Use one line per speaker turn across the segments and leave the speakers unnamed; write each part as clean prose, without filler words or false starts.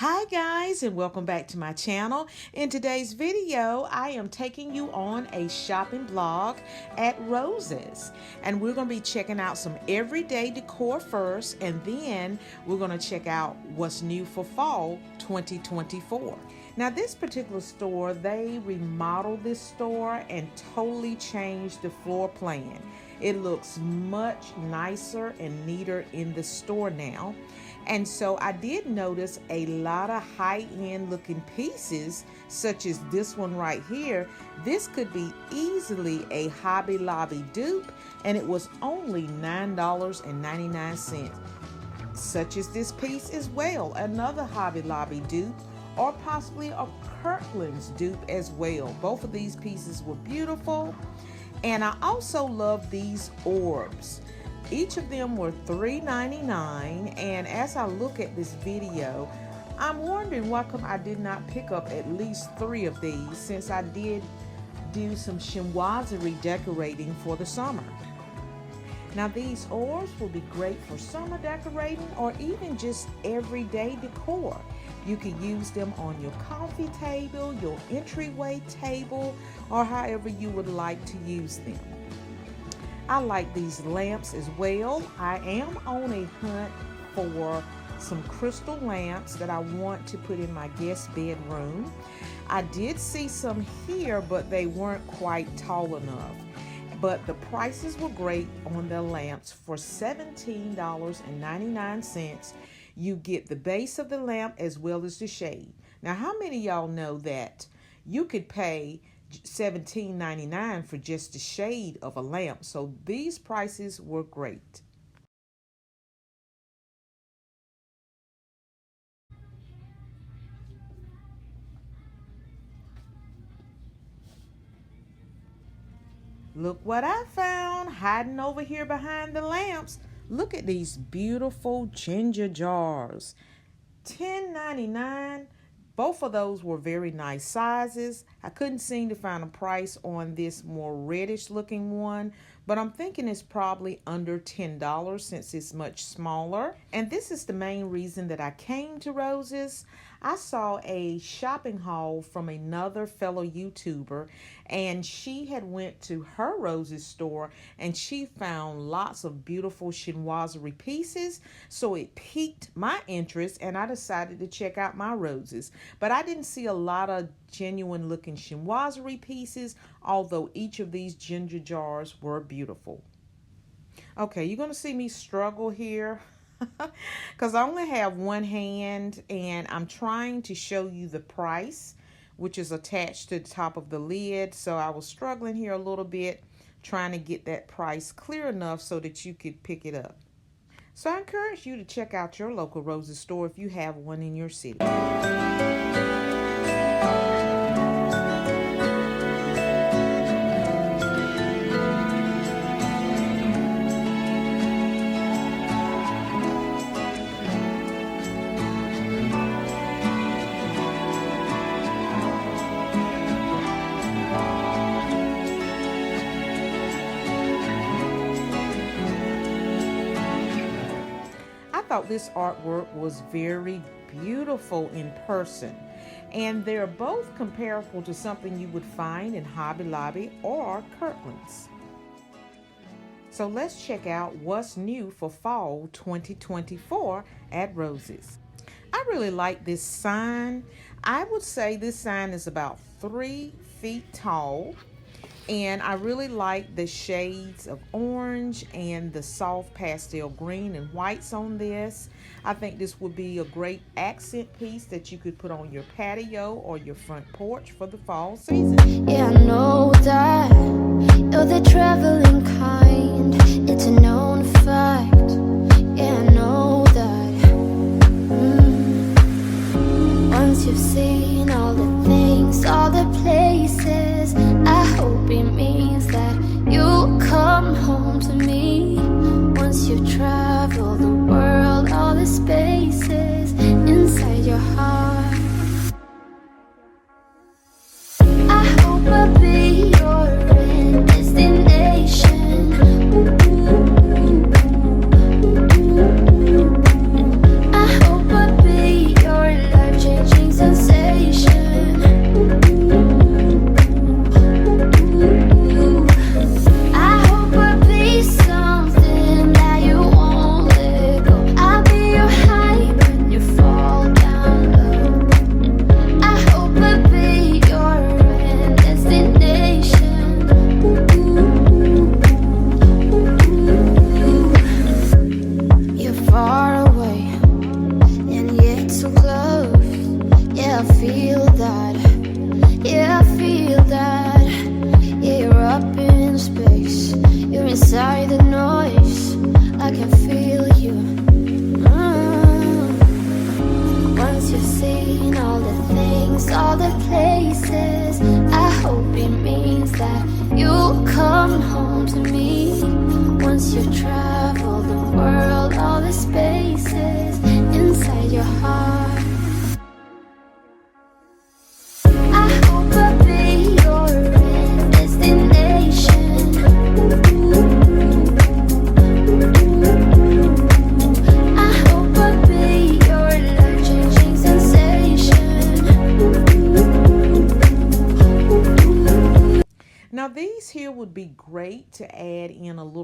Hi guys, and welcome back to my channel. In today's video, I am taking you on a shopping blog at Rose's, and we're going to be checking out some everyday decor first, and then we're going to check out what's new for fall 2024. Now this particular store, they remodeled this store and totally changed the floor plan. It looks much nicer and neater in the store now. And so I did notice a lot of high-end looking pieces, such as this one right here. This could be easily a Hobby Lobby dupe, and it was only $9.99. Such as this piece as well, another Hobby Lobby dupe, or possibly a Kirkland's dupe as well. Both of these pieces were beautiful. And I also love these orbs. Each of them were $3.99, and as I look at this video, I'm wondering why come I did not pick up at least 3 of these, since I did do some chinoiserie decorating for the summer. Now these orbs will be great for summer decorating or even just everyday decor. You can use them on your coffee table, your entryway table, or however you would like to use them. I like these lamps as well. I am on a hunt for some crystal lamps that I want to put in my guest bedroom. I did see some here, but they weren't quite tall enough. But the prices were great on the lamps. For $17.99, you get the base of the lamp as well as the shade. Now, how many of y'all know that you could pay $17.99 for just the shade of a lamp? So these prices were great. Look what I found hiding over here behind the lamps. Look at these beautiful ginger jars. $10.99. Both of those were very nice sizes. I couldn't seem to find a price on this more reddish looking one, but I'm thinking it's probably under $10 since it's much smaller. And this is the main reason that I came to Rose's. I saw a shopping haul from another fellow YouTuber, and she had went to her Rose's store and she found lots of beautiful chinoiserie pieces. So it piqued my interest and I decided to check out my Rose's. But I didn't see a lot of genuine looking chinoiserie pieces, although each of these ginger jars were beautiful. Okay, you're going to see me struggle here because I only have one hand and I'm trying to show you the price, which is attached to the top of the lid. So I was struggling here a little bit trying to get that price clear enough so that you could pick it up. So I encourage you to check out your local Rose's store if you have one in your city. I thought this artwork was very beautiful in person, and they're both comparable to something you would find in Hobby Lobby or Kirkland's. So let's check out what's new for fall 2024 at Rose's. I really like this sign. I would say this sign is about 3 feet tall. And I really like the shades of orange and the soft pastel green and whites on this. I think this would be a great accent piece that you could put on your patio or your front porch for the fall season.
Yeah, I know that you're the traveling kind. It's a known fact. Yeah, I know that. Once you've seen all the things, all the places, I hope it means that you'll come home to me. Once you've traveled the world, all the spaces inside your heart, I hope I'll be your destination. I hope I'll be your life.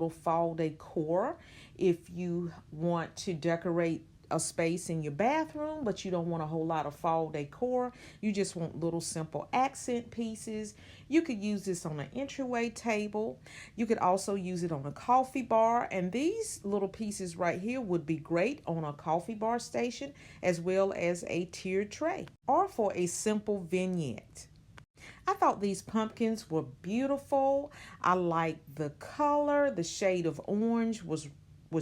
little fall decor. If you want to decorate a space in your bathroom, but you don't want a whole lot of fall decor, you just want little simple accent pieces, you could use this on an entryway table. You could also use it on a coffee bar, and these little pieces right here would be great on a coffee bar station as well as a tiered tray or for a simple vignette. I thought these pumpkins were beautiful. I like the color. The shade of orange was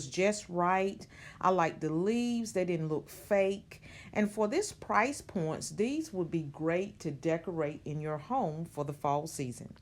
just right. I like the leaves. They didn't look fake. And for this price points, these would be great to decorate in your home for the fall season.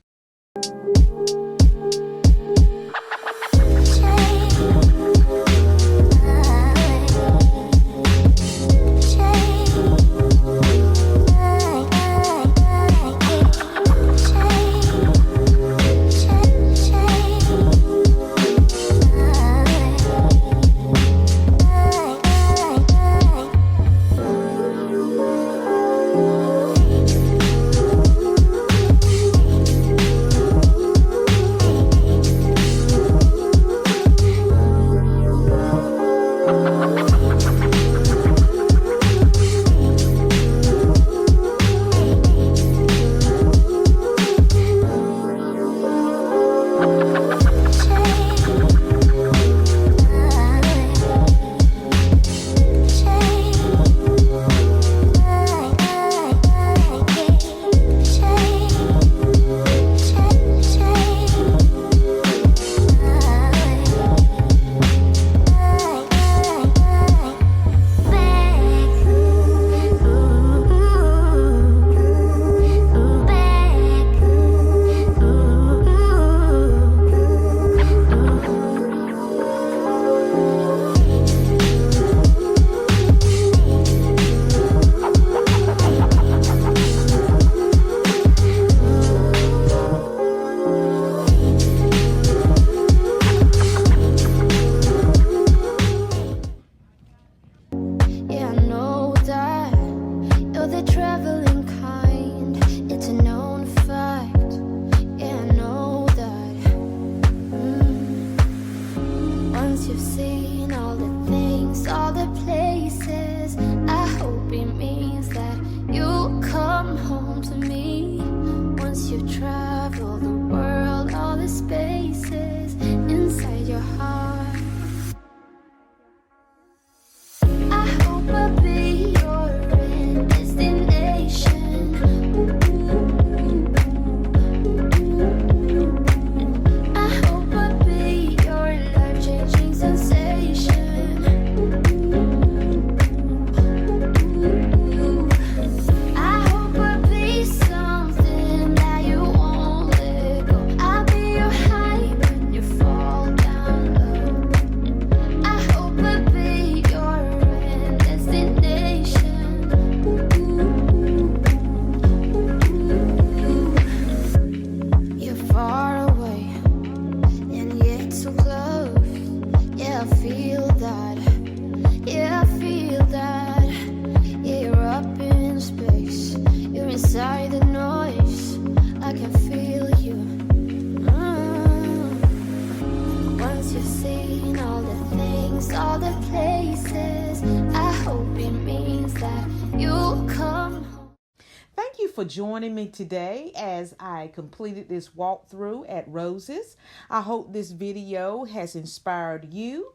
For joining me today as I completed this walkthrough at Rose's. I hope this video has inspired you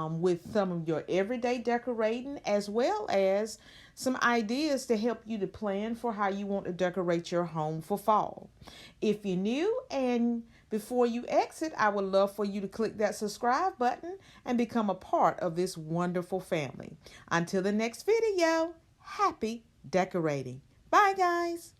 with some of your everyday decorating, as well as some ideas to help you to plan for how you want to decorate your home for fall. If you're new and before you exit, I would love for you to click that subscribe button and become a part of this wonderful family. Until the next video, happy decorating. Bye, guys.